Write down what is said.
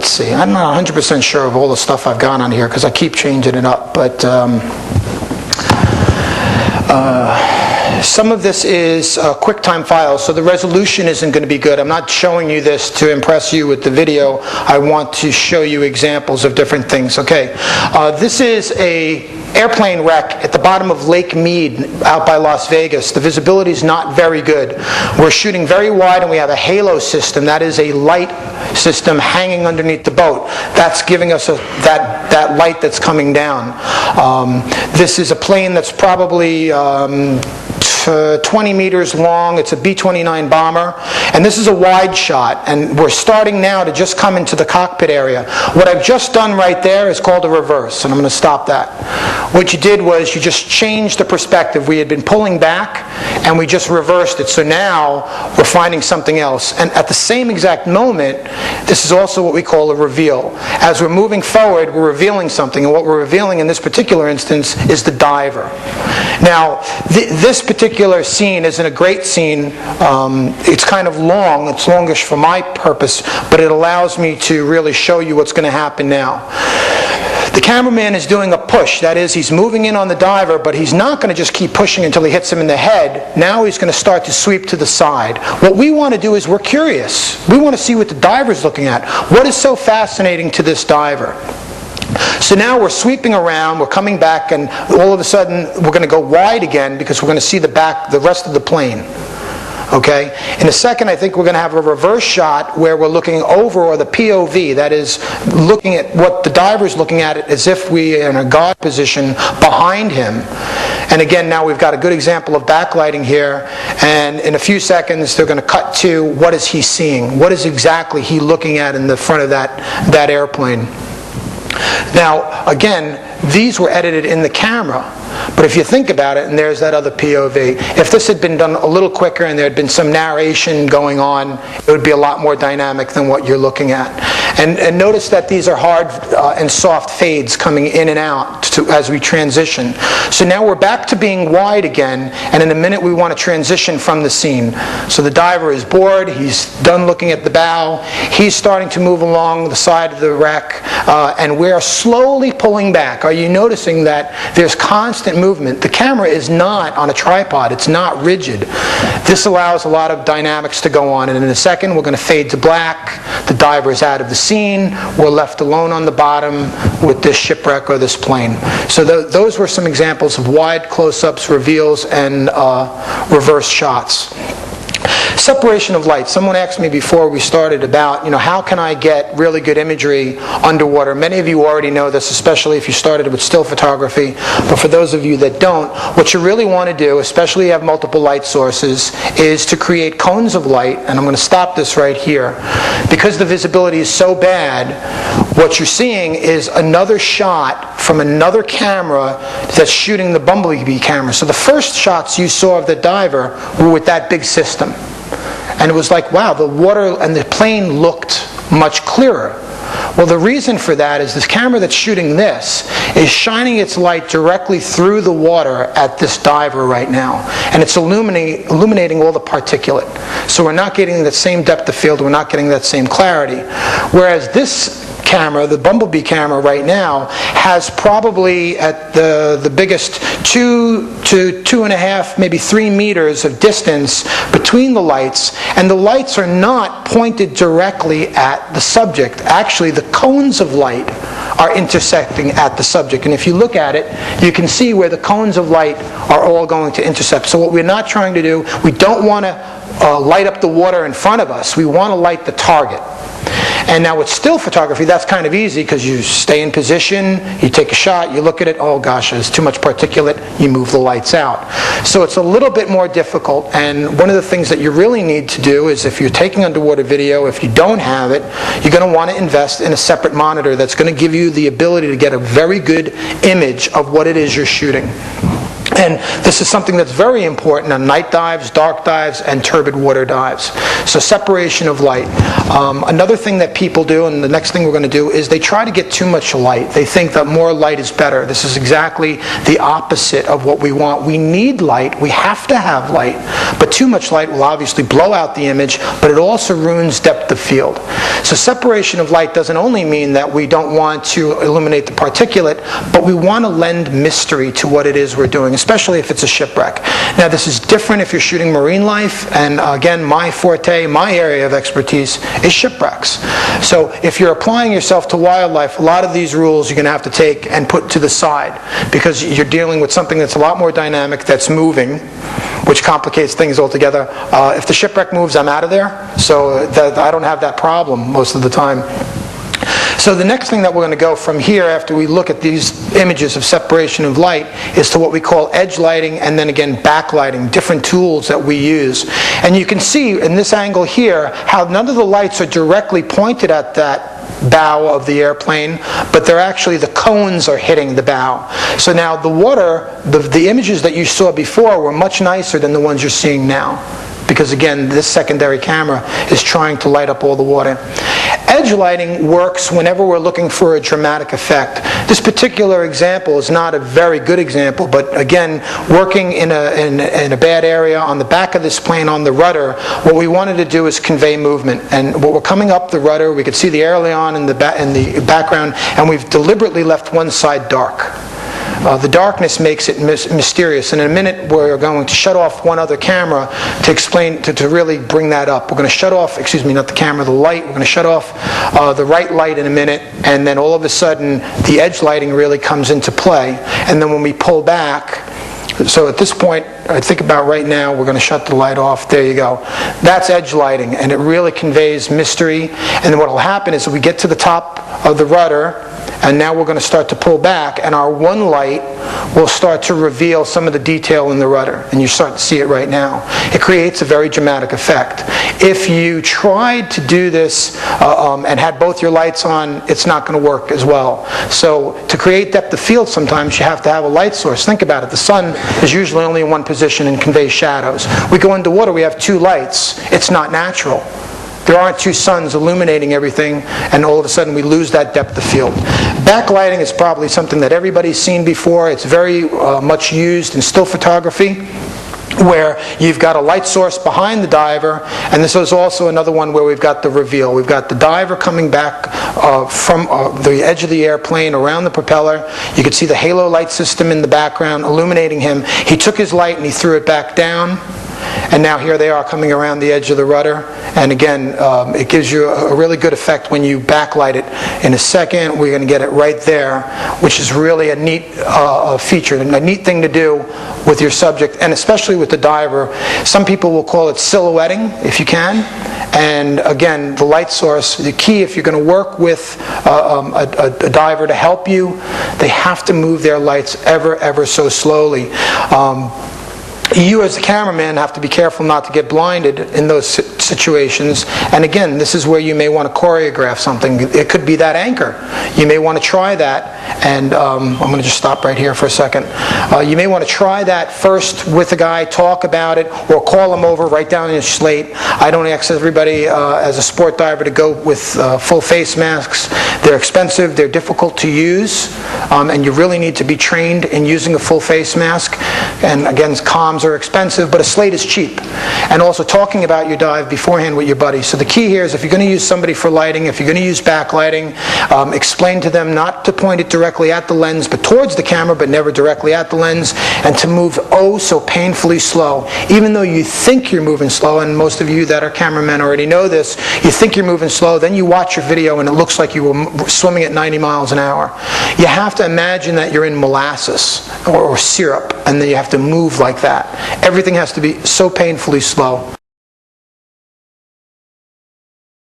let's see, I'm not 100% sure of all the stuff I've got on here because I keep changing it up, but some of this is QuickTime files, so the resolution isn't going to be good. I'm not showing you this to impress you with the video. I want to show you examples of different things. Okay, this is a airplane wreck at the bottom of Lake Mead out by Las Vegas. The visibility is not very good. We're shooting very wide and we have a halo system. That is a light system hanging underneath the boat. That's giving us that light that's coming down. This is a plane that's probably 20 meters long. It's a B-29 bomber, and this is a wide shot, and we're starting now to just come into the cockpit area. What I've just done right there is called a reverse, and I'm going to stop that. What you did was you just changed the perspective. We had been pulling back, and we just reversed it, so now we're finding something else. And at the same exact moment, this is also what we call a reveal. As we're moving forward, we're revealing something, and what we're revealing in this particular instance is the diver. Now, this particular scene isn't a great scene. It's kind of long. It's longish for my purpose, but it allows me to really show you what's going to happen now. The cameraman is doing a push. That is, he's moving in on the diver, but he's not going to just keep pushing until he hits him in the head. Now he's going to start to sweep to the side. What we want to do is we're curious. We want to see what the diver's looking at. What is so fascinating to this diver? So now we're sweeping around, we're coming back, and all of a sudden we're going to go wide again because we're going to see the rest of the plane. Okay? In a second, I think we're going to have a reverse shot where we're looking over, or the POV, that is, looking at what the diver's looking at it as if we are in a guard position behind him. And again, now we've got a good example of backlighting here, and in a few seconds they're going to cut to what is he seeing? What is exactly he looking at in the front of that airplane? Now, again, these were edited in the camera, but if you think about it, and there's that other POV, if this had been done a little quicker and there had been some narration going on, it would be a lot more dynamic than what you're looking at. And notice that these are hard and soft fades coming in and out as we transition. So now we're back to being wide again, and in a minute we want to transition from the scene. So the diver is bored, he's done looking at the bow, he's starting to move along the side of the wreck, and we're slowly pulling back. Are you noticing that there's constant movement? The camera is not on a tripod, it's not rigid. This allows a lot of dynamics to go on, and in a second we're going to fade to black, the diver is out of the scene, we're left alone on the bottom with this shipwreck or this plane. So those were some examples of wide close-ups, reveals, and reverse shots. Separation of light. Someone asked me before we started about, how can I get really good imagery underwater? Many of you already know this, especially if you started with still photography. But for those of you that don't, what you really want to do, especially if you have multiple light sources, is to create cones of light. And I'm going to stop this right here. Because the visibility is so bad, what you're seeing is another shot from another camera that's shooting the Bumblebee camera. So the first shots you saw of the diver were with that big system. And it was like, wow, the water and the plane looked much clearer. Well, the reason for that is this camera that's shooting this is shining its light directly through the water at this diver right now. And it's illuminating all the particulate. So we're not getting that same depth of field, we're not getting that same clarity. Whereas this camera, the Bumblebee camera right now, has probably at the biggest 2 to 2.5, maybe 3 meters of distance between the lights, and the lights are not pointed directly at the subject. Actually, the cones of light are intersecting at the subject, and if you look at it, you can see where the cones of light are all going to intercept. So what we're not trying to do, we don't want to light up the water in front of us. We want to light the target. And now with still photography, that's kind of easy because you stay in position, you take a shot, you look at it, oh gosh, there's too much particulate, you move the lights out. So it's a little bit more difficult, and one of the things that you really need to do is if you're taking underwater video, if you don't have it, you're going to want to invest in a separate monitor that's going to give you the ability to get a very good image of what it is you're shooting. And this is something that's very important on night dives, dark dives, and turbid water dives. So separation of light. Another thing that people do, and the next thing we're going to do, is they try to get too much light. They think that more light is better. This is exactly the opposite of what we want. We need light. We have to have light. But too much light will obviously blow out the image, but it also ruins depth of field. So separation of light doesn't only mean that we don't want to illuminate the particulate, but we want to lend mystery to what it is we're doing, especially if it's a shipwreck. Now, this is different if you're shooting marine life, and again, my forte, my area of expertise is shipwrecks. So if you're applying yourself to wildlife, a lot of these rules you're going to have to take and put to the side, because you're dealing with something that's a lot more dynamic, that's moving, which complicates things altogether. If the shipwreck moves, I'm out of there, so I don't have that problem most of the time. So the next thing that we're going to go from here, after we look at these images of separation of light, is to what we call edge lighting, and then again backlighting, different tools that we use. And you can see in this angle here how none of the lights are directly pointed at that bow of the airplane, but they're actually, the cones are hitting the bow. So now the water, the images that you saw before were much nicer than the ones you're seeing now, because again, this secondary camera is trying to light up all the water. Edge lighting works whenever we're looking for a dramatic effect. This particular example is not a very good example, but again, working in a bad area on the back of this plane on the rudder, what we wanted to do is convey movement. And what we're coming up the rudder, we could see the aileron in the background, and we've deliberately left one side dark. The darkness makes it mysterious, and in a minute we're going to shut off one other camera to explain, to really bring that up. We're going to shut off, excuse me, not the camera, the light. We're going to shut off the right light in a minute, and then all of a sudden the edge lighting really comes into play. And then when we pull back, so at this point, I think about right now, we're going to shut the light off. There you go. That's edge lighting, and it really conveys mystery. And then what will happen is we get to the top of the rudder, and now we're going to start to pull back, and our one light will start to reveal some of the detail in the rudder, and you start to see it right now. It creates a very dramatic effect. If you tried to do this and had both your lights on, it's not going to work as well. So to create depth of field, sometimes you have to have a light source. Think about it. The sun is usually only in one position and conveys shadows. We go into water, we have two lights. It's not natural. There aren't two suns illuminating everything, and all of a sudden we lose that depth of field. Backlighting is probably something that everybody's seen before. It's very much used in still photography, where you've got a light source behind the diver, and this is also another one where we've got the reveal. We've got the diver coming back from the edge of the airplane around the propeller. You can see the halo light system in the background illuminating him. He took his light and he threw it back down. And now here they are coming around the edge of the rudder. And again, it gives you a really good effect when you backlight it. In a second, we're going to get it right there, which is really a neat feature, and a neat thing to do with your subject, and especially with the diver. Some people will call it silhouetting, if you can. And again, the light source, the key, if you're going to work with a diver to help you, they have to move their lights ever so slowly. You as the cameraman have to be careful not to get blinded in those situations. And again, this is where you may want to choreograph something. It could be that anchor. You may want to try that. And I'm going to just stop right here for a second. You may want to try that first with a guy, talk about it, or call him over, write down in your slate. I don't ask everybody as a sport diver to go with full face masks. They're expensive, they're difficult to use, and you really need to be trained in using a full face mask. And again, comms are expensive, but a slate is cheap. And also talking about your dive beforehand with your buddy. So the key here is, if you're going to use somebody for lighting, if you're going to use backlighting, explain to them not to point it directly at the lens, but towards the camera, but never directly at the lens, and to move oh so painfully slow. Even though you think you're moving slow, and most of you that are cameramen already know this, you think you're moving slow, then you watch your video and it looks like you were swimming at 90 miles an hour. You have to imagine that you're in molasses or syrup, and then you have to move like that. Everything has to be so painfully slow.